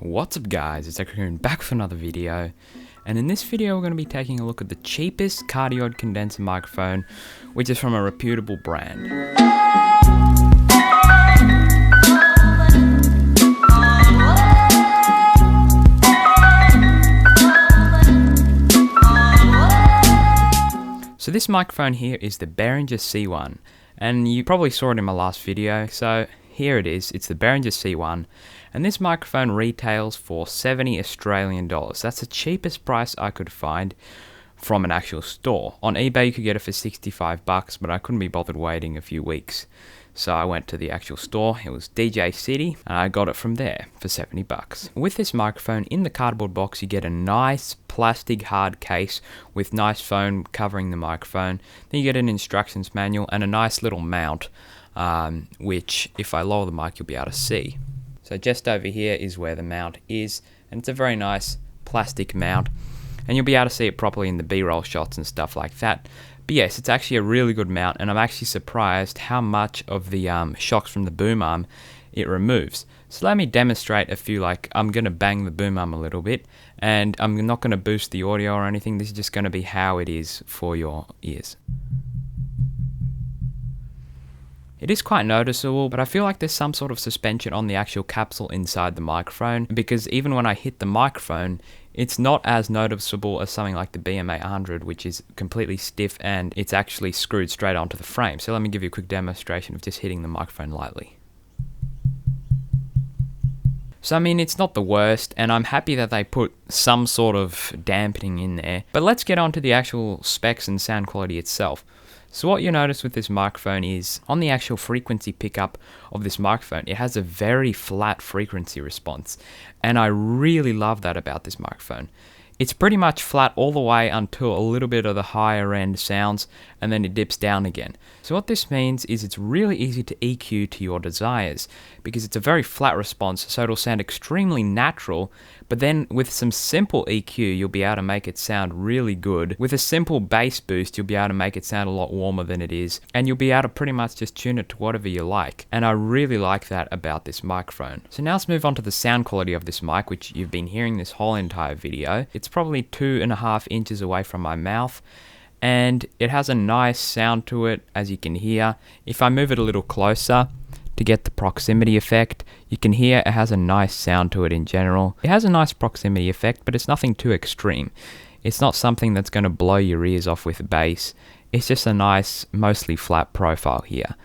What's up guys, it's Raccoon back with another video, and in this video we're going to be taking a look at the cheapest cardioid condenser microphone, which is from a reputable brand. So this microphone here is the Behringer C1, and you probably saw it in my last video, so here it is. It's the Behringer C1, and this microphone retails for $70 Australian. That's the cheapest price I could find from an actual store. On eBay you could get it for 65 bucks, but I couldn't be bothered waiting a few weeks. So I went to the actual store, it was DJ City, and I got it from there for 70 bucks. With this microphone, in the cardboard box you get a nice plastic hard case with nice foam covering the microphone. Then you get an instructions manual and a nice little mount, which if I lower the mic you'll be able to see. So just over here is where the mount is, and it's a very nice plastic mount, and you'll be able to see it properly in the B-roll shots and stuff like that. But yes, it's actually a really good mount, and I'm actually surprised how much of the shocks from the boom arm it removes. So let me demonstrate a few. I'm going to bang the boom arm a little bit, and I'm not going to boost the audio or anything. This is just going to be how it is for your ears. It is quite noticeable, but I feel like there's some sort of suspension on the actual capsule inside the microphone, because even when I hit the microphone, it's not as noticeable as something like the BM800, which is completely stiff and it's actually screwed straight onto the frame. So let me give you a quick demonstration of just hitting the microphone lightly. So I mean, it's not the worst, and I'm happy that they put some sort of dampening in there. But let's get on to the actual specs and sound quality itself. So what you'll notice with this microphone is, on the actual frequency pickup of this microphone, it has a very flat frequency response, and I really love that about this microphone. It's pretty much flat all the way until a little bit of the higher end sounds, and then it dips down again. So what this means is it's really easy to EQ to your desires, because it's a very flat response, so it'll sound extremely natural, but then with some simple EQ you'll be able to make it sound really good. With a simple bass boost you'll be able to make it sound a lot warmer than it is, and you'll be able to pretty much just tune it to whatever you like, and I really like that about this microphone. So now let's move on to the sound quality of this mic, which you've been hearing this whole entire video. It's probably 2.5 inches away from my mouth, and it has a nice sound to it, as you can hear. If I move it a little closer to get the proximity effect, you can hear it has a nice sound to it in general. It has a nice proximity effect, but it's nothing too extreme. It's not something that's going to blow your ears off with bass. It's just a nice, mostly flat profile here.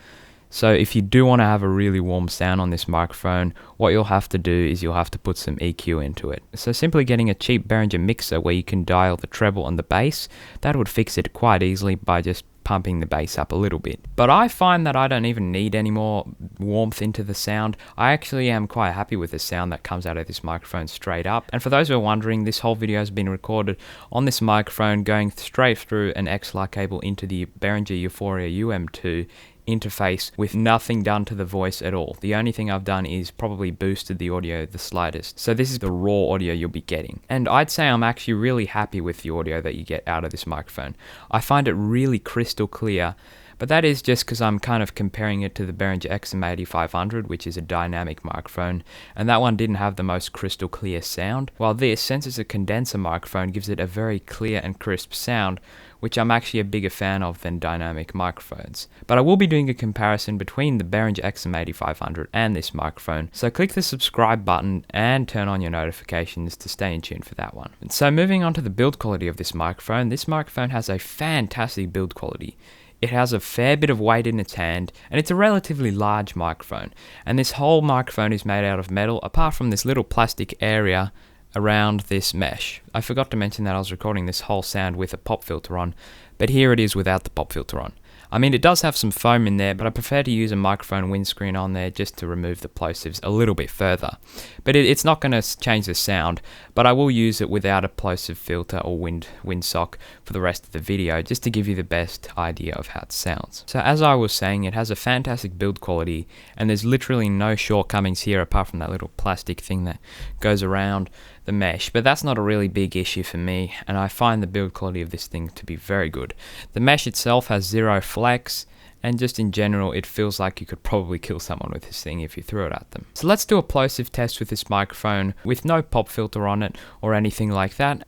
So if you do want to have a really warm sound on this microphone, what you'll have to do is you'll have to put some EQ into it. So simply getting a cheap Behringer mixer where you can dial the treble and the bass, that would fix it quite easily by just pumping the bass up a little bit. But I find that I don't even need any more warmth into the sound. I actually am quite happy with the sound that comes out of this microphone straight up. And for those who are wondering, this whole video has been recorded on this microphone going straight through an XLR cable into the Behringer Uphoria UM2 interface with nothing done to the voice at all. The only thing I've done is probably boosted the audio the slightest. So this is the raw audio you'll be getting. And I'd say I'm actually really happy with the audio that you get out of this microphone. I find it really crystal clear, but that is just because I'm kind of comparing it to the Behringer XM8500, which is a dynamic microphone, and that one didn't have the most crystal clear sound, while this, since it's a condenser microphone, gives it a very clear and crisp sound, which I'm actually a bigger fan of than dynamic microphones. But I will be doing a comparison between the Behringer XM8500 and this microphone, so click the subscribe button and turn on your notifications to stay in tune for that one. And so moving on to the build quality of this microphone has a fantastic build quality. It has a fair bit of weight in its hand, and it's a relatively large microphone. And this whole microphone is made out of metal, apart from this little plastic area around this mesh. I forgot to mention that I was recording this whole sound with a pop filter on, but here it is without the pop filter on. I mean, it does have some foam in there, but I prefer to use a microphone windscreen on there just to remove the plosives a little bit further. But it's not going to change the sound, but I will use it without a plosive filter or windsock for the rest of the video, just to give you the best idea of how it sounds. So as I was saying, it has a fantastic build quality, and there's literally no shortcomings here apart from that little plastic thing that goes around the mesh, but that's not a really big issue for me, and I find the build quality of this thing to be very good. The mesh itself has zero flex, and just in general it feels like you could probably kill someone with this thing if you threw it at them. So let's do a plosive test with this microphone with no pop filter on it or anything like that.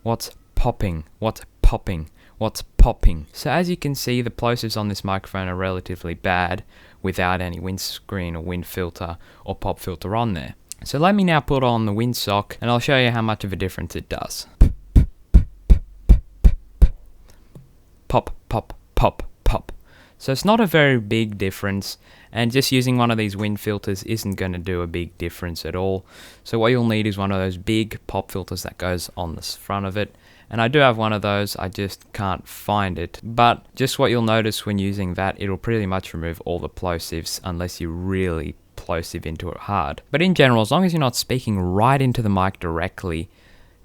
What's popping? What's popping? What's popping? So as you can see, the plosives on this microphone are relatively bad without any windscreen or wind filter or pop filter on there. So let me now put on the windsock and I'll show you how much of a difference it does. Pop, pop, pop, pop. So it's not a very big difference, and just using one of these wind filters isn't going to do a big difference at all. So what you'll need is one of those big pop filters that goes on the front of it. And I do have one of those, I just can't find it. But just what you'll notice when using that, it'll pretty much remove all the plosives unless you really plosive into it hard. But in general, as long as you're not speaking right into the mic directly,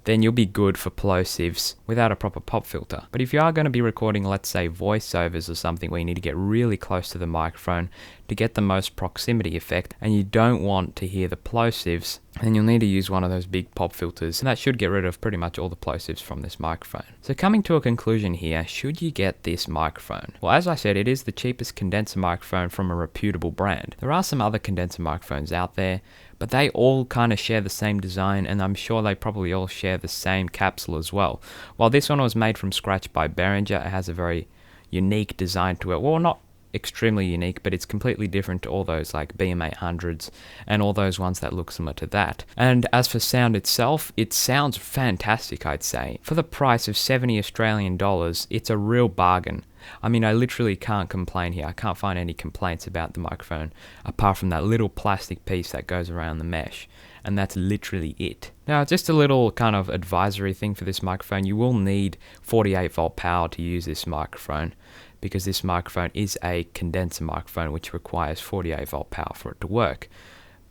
then you'll be good for plosives without a proper pop filter. But if you are going to be recording, let's say, voiceovers or something where you need to get really close to the microphone to get the most proximity effect, and you don't want to hear the plosives, then you'll need to use one of those big pop filters, and that should get rid of pretty much all the plosives from this microphone. So coming to a conclusion here, should you get this microphone? Well, as I said, it is the cheapest condenser microphone from a reputable brand. There are some other condenser microphones out there, but they all kind of share the same design, and I'm sure they probably all share the same capsule as well. While this one was made from scratch by Behringer, it has a very unique design to it. Well, not extremely unique, but it's completely different to all those like BM800s and all those ones that look similar to that. And as for sound itself, it sounds fantastic, I'd say. For the price of 70 Australian dollars, it's a real bargain. I mean, I literally can't complain here. I can't find any complaints about the microphone apart from that little plastic piece that goes around the mesh, and that's literally it. Now, just a little kind of advisory thing for this microphone. You will need 48 volt power to use this microphone, because this microphone is a condenser microphone which requires 48 volt power for it to work.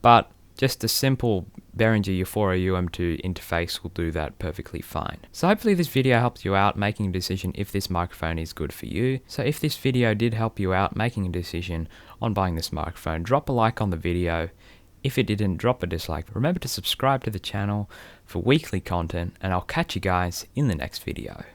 But just a simple Behringer Uphoria UM2 interface will do that perfectly fine. So hopefully this video helped you out making a decision if this microphone is good for you. So if this video did help you out making a decision on buying this microphone, drop a like on the video. If it didn't, drop a dislike. Remember to subscribe to the channel for weekly content, and I'll catch you guys in the next video.